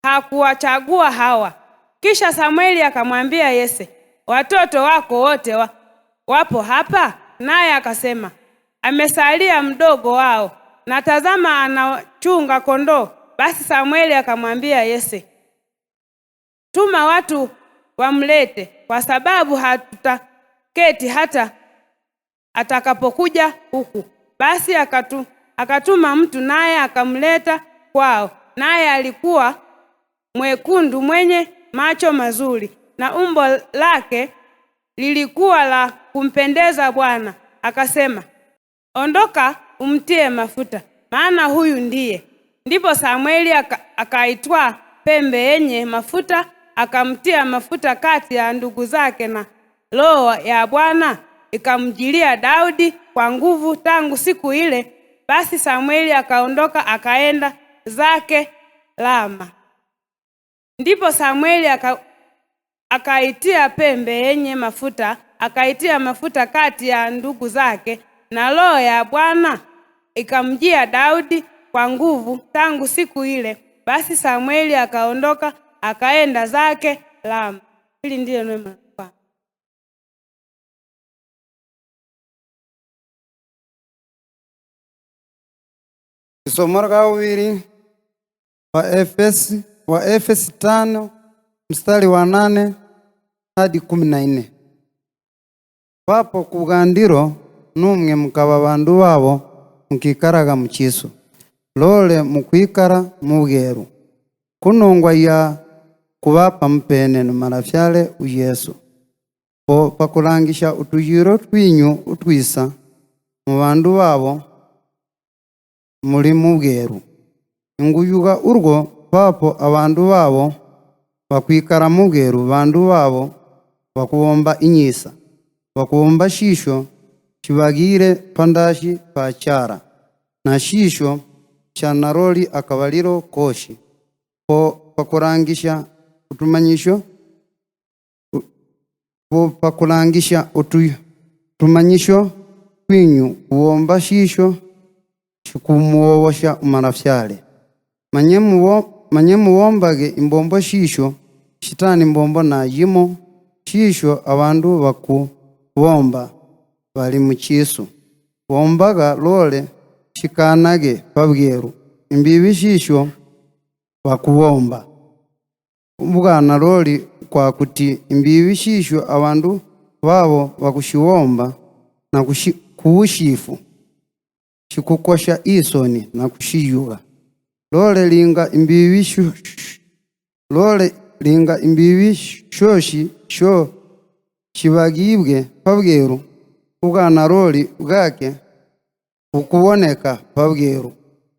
hakuwachagua hawa. Kisha Samweli akamwambia Yese, watoto wako wote wapo hapa? Naye akasema, amesalia mdogo wao, na tazama anachunga kondoo. Basi Samweli akamwambia Yese, tuma watu wamlete, kwa sababu hatutaketi hata atakapokuja huku. Basi akatuma mtu, naye akamleta kwao. Naye alikuwa mwekundu, mwenye macho mazuri, na umbo lake lilikuwa la kumpendeza Bwana. Akasema, ondoka umtie mafuta, maana huyu ndiye. Ndipo Samweli akaitwaa pembe yenye mafuta, akamtia mafuta kati ya ndugu zake, na Roho ya Bwana ikamjilia Daudi kwa nguvu tangu siku ile. Basi Samweli akaondoka akaenda zake Rama. Ndipo Samweli akaitia pembe yenye mafuta, akaitia mafuta kati ya ndugu zake, na Roho ya Bwana ikamjia Daudi kwa nguvu tangu siku ile. Basi Samweli akaondoka akaenda zake Rama. Hili ndilo neno la Bwana. Somo la kawili wa Efesi 5 mstari wa 8 hadi 14. Papo kugandiro numwe mukaba bandu babo mukikaraga mukiso, lole mukwikara mubweru, kunongwa ya kubapa mpene numarafyale uyesu, po pakulangisha utuyiro twinyu utwisa mu bandu babo muri mubweru. Inguyuga urwo papo abandu babo bakwikara mubweru, bandu babo bakubomba inyisa, bakubomba shisho kibagire pandashi pachara, na shisho cha naroli akabaliro koshi, po pakulangisha utumanyisho, po pakulangisha utumanyisho kwinyu kuomba shisho kumuwosha umarafyale. Manye muwombage imbombo shisho shitani mbombo na yimo, shisho abandu bakubomba bali mukiso. Bombaga lole shikanage pabweru, imbibi shisho bakubomba. Ubwana loli kwa kuti imbibi shisho abandu babo bakushiwomba na kuushifu, shikukosha isoni na kushiyuga. Lole linga imbibi shoshi sho shibagibwe pabweru, ubwana loli bwake ukuboneka pabweru,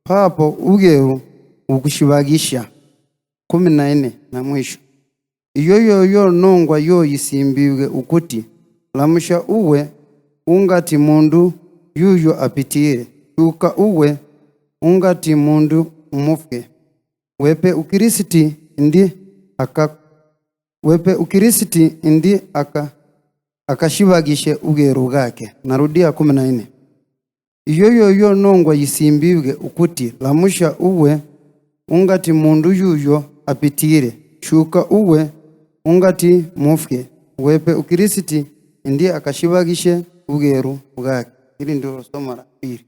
papo ubweru ukushibagisha. 14 na mwisho. Iyo nongwa yo yisimbibwe ukuti, lamusha uwe ungati mundu yuyo apitire, yuka uwe ungati mundu umufwe. Wepe ukristi indi akashibagishe ubweru bwake. Narudia 14. Iyo nongwa yisimbibwe ukuti, lamusha uwe ungati mundu yuyo apitire, shuka uwe ungati mufwe. Wepe ukristi indi akashibagishe ubweru bwake. Hili ndilo somo la pili.